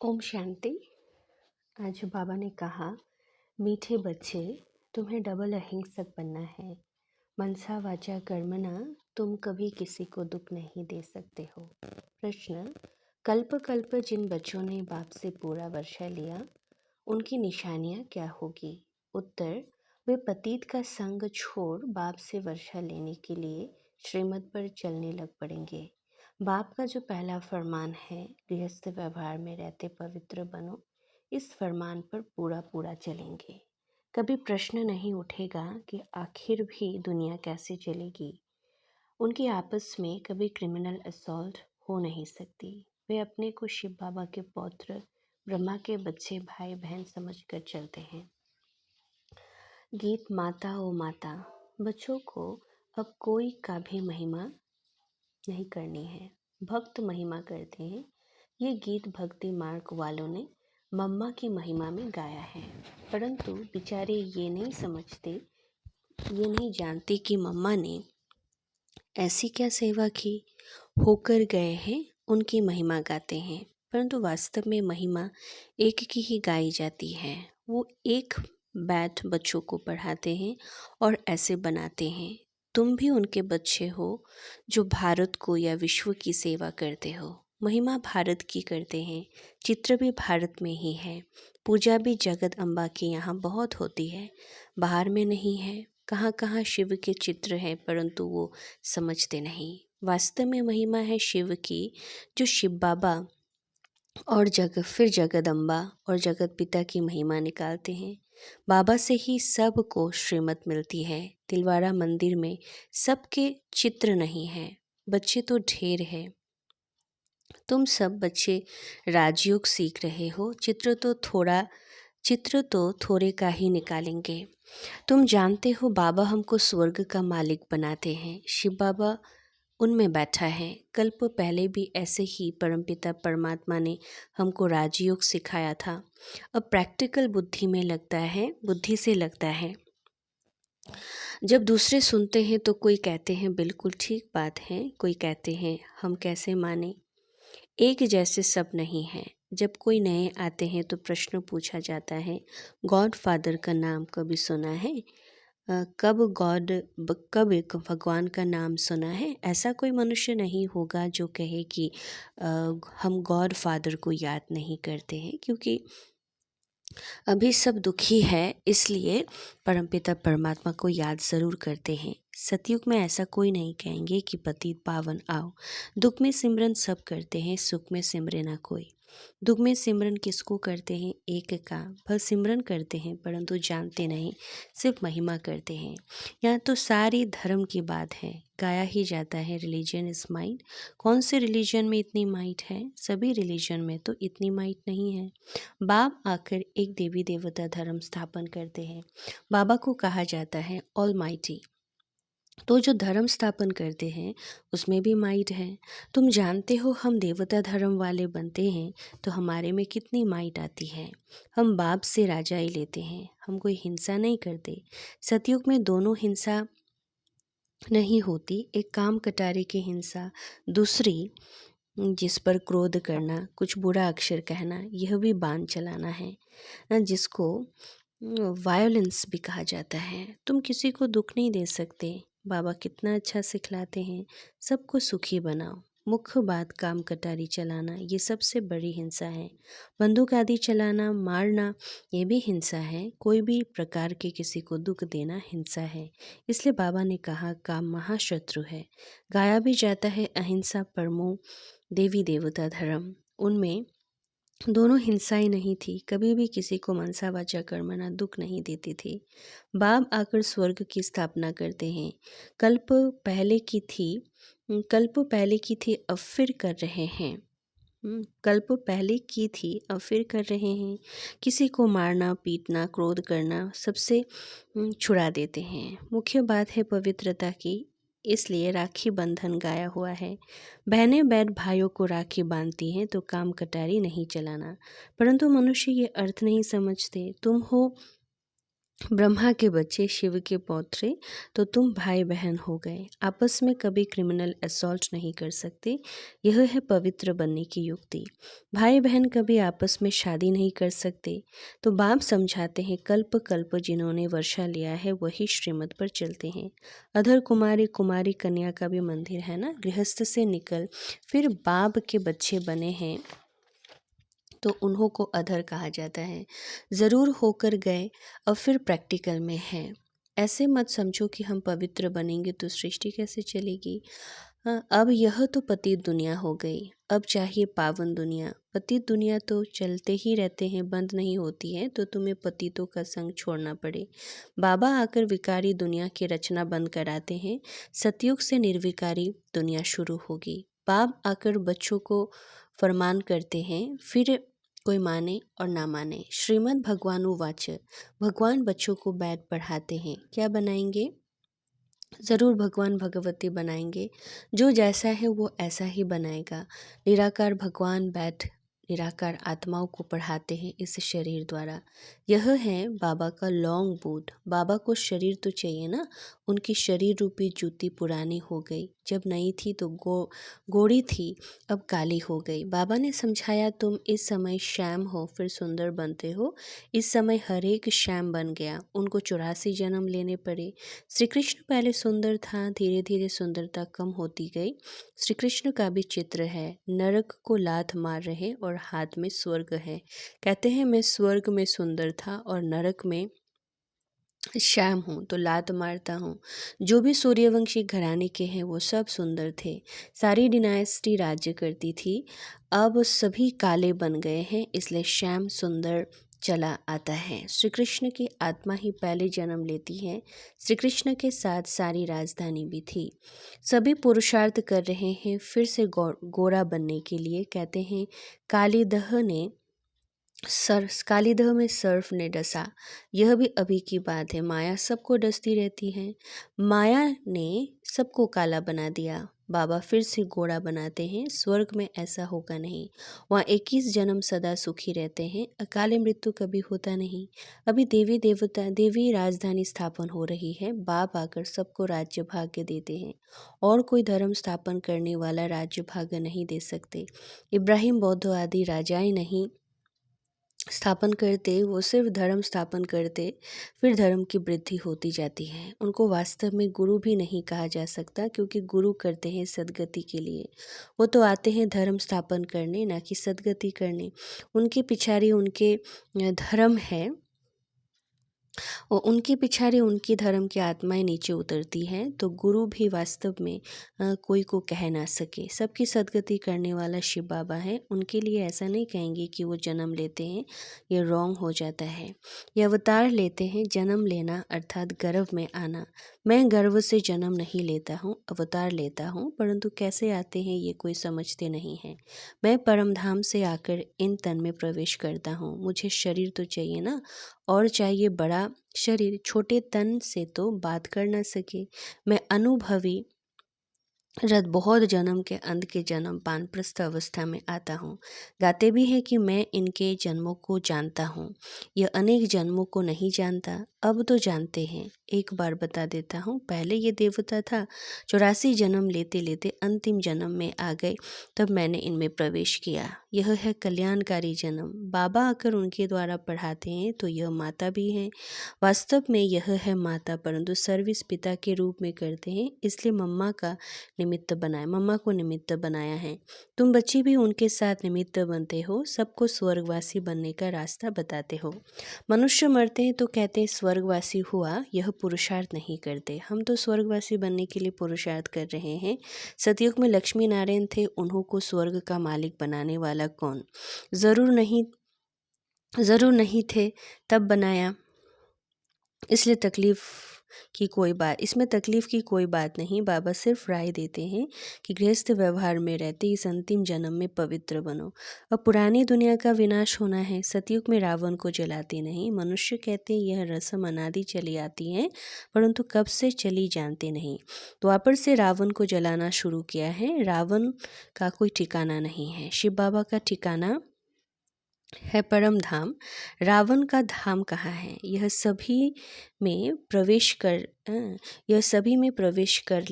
ओम शांति। आज बाबा ने कहा, मीठे बच्चे, तुम्हें डबल अहिंसक बनना है। मनसा वाचा कर्मणा, तुम कभी किसी को दुख नहीं दे सकते हो। प्रश्न, कल्प कल्प जिन बच्चों ने बाप से पूरा वर्षा लिया, उनकी निशानियां क्या होगी? उत्तर, वे पतित का संग छोड़ बाप से वर्षा लेने के लिए श्रीमत पर चलने लग पड़ेंगे। बाप का जो पहला फरमान है, गृहस्थ व्यवहार में रहते पवित्र बनो, इस फरमान पर पूरा पूरा चलेंगे। कभी प्रश्न नहीं उठेगा कि आखिर भी दुनिया कैसे चलेगी। उनकी आपस में कभी क्रिमिनल असॉल्ट हो नहीं सकती। वे अपने को शिव बाबा के पौत्र, ब्रह्मा के बच्चे, भाई बहन समझकर चलते हैं। गीत माता ओ माता, बच्चों को अब कोई का भी महिमा नहीं करनी है, भक्त महिमा करते हैं। ये गीत भक्ति मार्ग वालों ने मम्मा की महिमा में गाया है, परंतु बेचारे ये नहीं समझते, ये नहीं जानते कि मम्मा ने ऐसी क्या सेवा की, होकर गए हैं उनकी महिमा गाते हैं। परंतु वास्तव में महिमा एक की ही गाई जाती है। वो एक बैठ बच्चों को पढ़ाते हैं और ऐसे बनाते हैं। तुम भी उनके बच्चे हो जो भारत को या विश्व की सेवा करते हो। महिमा भारत की करते हैं, चित्र भी भारत में ही है, पूजा भी जगत अम्बा के यहाँ बहुत होती है, बाहर में नहीं है। कहाँ कहाँ शिव के चित्र हैं, परंतु वो समझते नहीं। वास्तव में महिमा है शिव की, जो शिव बाबा और फिर जगदम्बा और जगत पिता की महिमा निकालते हैं। बाबा से ही सबको श्रीमत मिलती है। तिलवारा मंदिर में सबके चित्र नहीं है, बच्चे तो ढेर है। तुम सब बच्चे राजयोग सीख रहे हो, चित्र तो थोड़े का ही निकालेंगे। तुम जानते हो बाबा हमको स्वर्ग का मालिक बनाते हैं। शिव बाबा उनमें बैठा है। कल्प पहले भी ऐसे ही परमपिता परमात्मा ने हमको राजयोग सिखाया था। अब प्रैक्टिकल बुद्धि से लगता है। जब दूसरे सुनते हैं तो कोई कहते हैं बिल्कुल ठीक बात है, कोई कहते हैं हम कैसे माने। एक जैसे सब नहीं हैं। जब कोई नए आते हैं तो प्रश्न पूछा जाता है, गॉड फादर का नाम कभी सुना है? कब एक भगवान का नाम सुना है? ऐसा कोई मनुष्य नहीं होगा जो कहे कि हम गॉड फादर को याद नहीं करते हैं, क्योंकि अभी सब दुखी है, इसलिए परमपिता परमात्मा को याद ज़रूर करते हैं। सतयुग में ऐसा कोई नहीं कहेंगे कि पतित पावन आओ। दुख में सिमरन सब करते हैं, सुख में सिमरे ना कोई। दुख में सिमरन किसको करते हैं? एक का भल सिमरन करते हैं, परंतु जानते नहीं, सिर्फ महिमा करते हैं। यहाँ तो सारी धर्म की बात है, गाया ही जाता है रिलीजन इज माइट। कौन से रिलीजन में इतनी माइट है? सभी रिलीजन में तो इतनी माइट नहीं है। बाप आकर एक देवी देवता धर्म स्थापन करते हैं। बाबा को कहा जाता है ऑल माइटी। तो जो धर्म स्थापन करते हैं उसमें भी माइट है। तुम जानते हो हम देवता धर्म वाले बनते हैं तो हमारे में कितनी माइट आती है। हम बाप से राजाई लेते हैं, हम कोई हिंसा नहीं करते। सतयुग में दोनों हिंसा नहीं होती, एक काम कटारे की हिंसा, दूसरी जिस पर क्रोध करना, कुछ बुरा अक्षर कहना, यह भी बाण चलाना है, जिसको वायोलेंस भी कहा जाता है। तुम किसी को दुख नहीं दे सकते। बाबा कितना अच्छा सिखलाते हैं, सबको सुखी बनाओ। मुख्य बात काम कटारी चलाना, ये सबसे बड़ी हिंसा है। बंदूक आदि चलाना, मारना, ये भी हिंसा है। कोई भी प्रकार के किसी को दुख देना हिंसा है। इसलिए बाबा ने कहा काम महाशत्रु है। गाया भी जाता है अहिंसा परमो देवी देवता धर्म। उनमें दोनों हिंसाएं नहीं थी, कभी भी किसी को मनसा वाचा कर्मणा दुख नहीं देती थी। बाप आकर स्वर्ग की स्थापना करते हैं। कल्प पहले की थी अब फिर कर रहे हैं। कल्प पहले की थी अब फिर कर रहे हैं। किसी को मारना, पीटना, क्रोध करना सबसे छुड़ा देते हैं। मुख्य बात है पवित्रता की, इसलिए राखी बंधन गाया हुआ है। बहनें बैठ भाइयों को राखी बांधती हैं तो काम कटारी नहीं चलाना। परंतु मनुष्य ये अर्थ नहीं समझते। तुम हो ब्रह्मा के बच्चे शिव के पौत्रे, तो तुम भाई बहन हो गए। आपस में कभी क्रिमिनल असॉल्ट नहीं कर सकते, यह है पवित्र बनने की युक्ति। भाई बहन कभी आपस में शादी नहीं कर सकते। तो बाप समझाते हैं, कल्प कल्प जिन्होंने वर्षा लिया है वही श्रीमत पर चलते हैं। अधर कुमारी कुमारी कन्या का भी मंदिर है ना, गृहस्थ से निकल फिर बाप के बच्चे बने हैं तो उन्हों को अधर कहा जाता है। ज़रूर होकर गए, अब फिर प्रैक्टिकल में है। ऐसे मत समझो कि हम पवित्र बनेंगे तो सृष्टि कैसे चलेगी। हाँ, अब यह तो पतित दुनिया हो गई, अब चाहिए पावन दुनिया। पतित दुनिया तो चलते ही रहते हैं, बंद नहीं होती है, तो तुम्हें पतितों का संग छोड़ना पड़े। बाबा आकर विकारी दुनिया की रचना बंद कराते हैं। सतयुग से निर्विकारी दुनिया शुरू होगी। बाप आकर बच्चों को फरमान करते हैं, फिर कोई माने और ना माने। श्रीमद् भगवानुवाच, भगवान बच्चों को वेद पढ़ाते हैं। क्या बनाएंगे? ज़रूर भगवान भगवती बनाएंगे। जो जैसा है वो ऐसा ही बनाएगा। निराकार भगवान बैठ निराकार आत्माओं को पढ़ाते हैं इस शरीर द्वारा। यह है बाबा का लॉन्ग बूट। बाबा को शरीर तो चाहिए ना, उनकी शरीर रूपी जूती पुरानी हो गई। जब नई थी तो गोरी थी, अब काली हो गई। बाबा ने समझाया, तुम इस समय श्याम हो फिर सुंदर बनते हो। इस समय हर एक श्याम बन गया, उनको 84 जन्म लेने पड़े। श्री कृष्ण पहले सुंदर था, धीरे धीरे सुंदरता कम होती गई। श्री कृष्ण का भी चित्र है, नरक को लात मार रहे और हाथ में स्वर्ग है। कहते हैं मैं स्वर्ग में सुंदर था और नरक में श्याम हूँ तो लात मारता हूँ। जो भी सूर्यवंशी घराने के हैं वो सब सुंदर थे। सारी डिनाइस्टी राज्य करती थी। अब सभी काले बन गए हैं, इसलिए श्याम सुंदर चला आता है। श्री कृष्ण की आत्मा ही पहले जन्म लेती है। श्री कृष्ण के साथ सारी राजधानी भी थी। सभी पुरुषार्थ कर रहे हैं फिर से गोरा बनने के लिए। कहते हैं कालीदह ने कालीदह में सर्फ ने डसा। यह भी अभी की बात है, माया सबको डसती रहती है। माया ने सबको काला बना दिया। बाबा फिर से गोरा बनाते हैं। स्वर्ग में ऐसा होगा नहीं, वहाँ 21 जन्म सदा सुखी रहते हैं, अकाले मृत्यु कभी होता नहीं। अभी देवी राजधानी स्थापन हो रही है। बाप आकर सबको राज्य भाग्य देते हैं, और कोई धर्म स्थापन करने वाला राज्य भाग्य नहीं दे सकते। इब्राहिम बौद्ध आदि राजाएं नहीं स्थापन करते, वो सिर्फ धर्म स्थापन करते, फिर धर्म की वृद्धि होती जाती है। उनको वास्तव में गुरु भी नहीं कहा जा सकता, क्योंकि गुरु करते हैं सदगति के लिए। वो तो आते हैं धर्म स्थापन करने, ना कि सदगति करने। उनके पिछाड़ी उनके धर्म है, और उनके पिछाड़ी उनकी धर्म की आत्माएं नीचे उतरती हैं। तो गुरु भी वास्तव में कोई को कह ना सके। सबकी सदगति करने वाला शिव बाबा है। उनके लिए ऐसा नहीं कहेंगे कि वो जन्म लेते हैं, ये रॉन्ग हो जाता है। ये अवतार लेते हैं। जन्म लेना अर्थात गर्भ में आना। मैं गर्भ से जन्म नहीं लेता हूँ, अवतार लेता हूँ, परंतु कैसे आते हैं ये कोई समझते नहीं है। मैं परमधाम से आकर इन तन में प्रवेश करता हूँ। मुझे शरीर तो चाहिए ना, और चाहिए बड़ा शरीर। छोटे तन से तो बात कर ना सके। मैं अनुभवी रथ बहुत जन्म के अंत के जन्म वानप्रस्थ अवस्था में आता हूँ। गाते भी हैं कि मैं इनके जन्मों को जानता हूँ। यह अनेक जन्मों को नहीं जानता, अब तो जानते हैं। एक बार बता देता हूँ, पहले ये देवता था, 84 जन्म लेते लेते अंतिम जन्म में आ गए, तब मैंने इनमें प्रवेश किया। यह है कल्याणकारी जन्म। बाबा आकर उनके द्वारा पढ़ाते हैं, तो यह माता भी हैं। वास्तव में यह है माता, परंतु सर्विस पिता के रूप में करते हैं, इसलिए मम्मा को निमित्त बनाया है। तुम बच्चे भी उनके साथ निमित्त बनते हो, सबको स्वर्गवासी बनने का रास्ता बताते हो। मनुष्य मरते हैं तो कहते हैं स्वर्गवासी हुआ, यह पुरुषार्थ नहीं करते। हम तो स्वर्गवासी बनने के लिए पुरुषार्थ कर रहे हैं। सतयुग में लक्ष्मी नारायण थे, उन्हों को स्वर्ग का मालिक बनाने वाला कौन? ज़रूर नहीं थे, तब बनाया। इसमें तकलीफ की कोई बात नहीं। बाबा सिर्फ राय देते हैं कि गृहस्थ व्यवहार में रहते इस अंतिम जन्म में पवित्र बनो। अब पुरानी दुनिया का विनाश होना है। सतयुग में रावण को जलाते नहीं। मनुष्य कहते हैं यह रस्म अनादि चली आती है, परंतु कब से चली जानते नहीं। द्वापर से रावण को जलाना शुरू किया है। रावण का कोई ठिकाना नहीं है। शिव बाबा का ठिकाना है परम धाम। रावण का धाम कहाँ है? में प्रवेश कर यह सभी में प्रवेश कर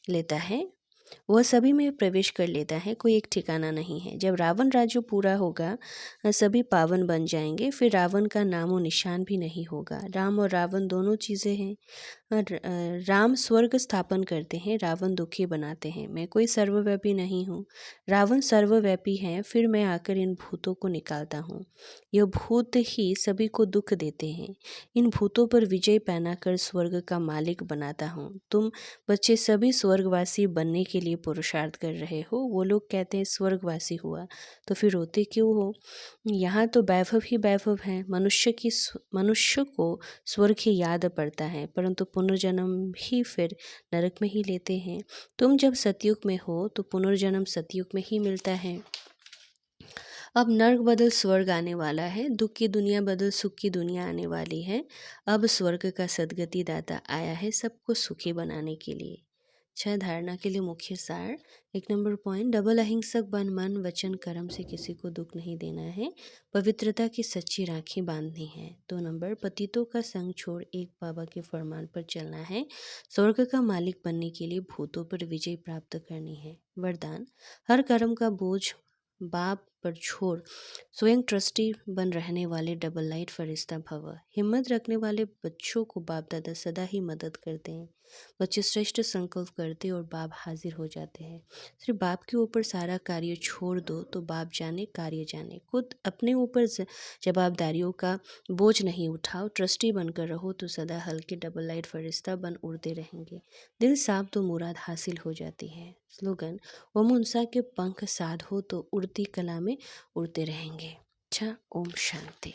लेता है। वह सभी में प्रवेश कर लेता है, कोई एक ठिकाना नहीं है। जब रावण राज्य पूरा होगा, सभी पावन बन जाएंगे, फिर रावण का नामो निशान भी नहीं होगा। राम और रावण दोनों चीज़ें हैं। राम स्वर्ग स्थापन करते हैं, रावण दुखी बनाते हैं। मैं कोई सर्वव्यापी नहीं हूँ, रावण सर्वव्यापी है, फिर मैं आकर इन भूतों को निकालता हूँ। यह भूत ही सभी को दुख देते हैं। इन भूतों पर विजय पहनाकर स्वर्ग का मालिक बनाता हूँ। तुम बच्चे सभी स्वर्गवासी बनने के लिए पुरुषार्थ कर रहे हो। वो लोग कहते हैं स्वर्गवासी हुआ, तो फिर रोते क्यों हो? यहाँ तो वैभव ही वैभव है। मनुष्य को स्वर्ग ही याद पड़ता है, परंतु पुनर्जन्म भी फिर नरक में ही लेते हैं। तुम जब सतयुग में हो तो पुनर्जन्म सतयुग में ही मिलता है। अब नर्क बदल स्वर्ग आने वाला है, दुख की दुनिया बदल सुख की दुनिया आने वाली है। अब स्वर्ग का सदगति दाता आया है सबको सुखी बनाने के लिए। 6 धारणा के लिए मुख्य सार। 1 नंबर पॉइंट, डबल अहिंसक बन मन वचन कर्म से किसी को दुख नहीं देना है, पवित्रता की सच्ची राखी बांधनी है। 2 नंबर, पतितों का संग छोड़ एक बाबा के फरमान पर चलना है, स्वर्ग का मालिक बनने के लिए भूतों पर विजय प्राप्त करनी है। वरदान, हर कर्म का बोझ बाप पर छोड़ स्वयं ट्रस्टी बन रहने वाले डबल लाइट फरिश्ता भव। हिम्मत रखने वाले बच्चों को बाप दादा सदा ही मदद करते हैं। बच्चे श्रेष्ठ संकल्प करते और बाप हाजिर हो जाते हैं। सिर्फ बाप के ऊपर सारा कार्य छोड़ दो तो बाप जाने कार्य जाने। खुद अपने ऊपर जवाबदारियों का बोझ नहीं उठाओ, ट्रस्टी बनकर रहो तो सदा हल्के डबल लाइट फरिश्ता बन उड़ते रहेंगे। दिल साफ तो मुराद हासिल हो जाती है। स्लोगन, ओम उनसा के पंख साध हो तो उड़ती कला में उड़ते रहेंगे। अच्छा, ओम शांति।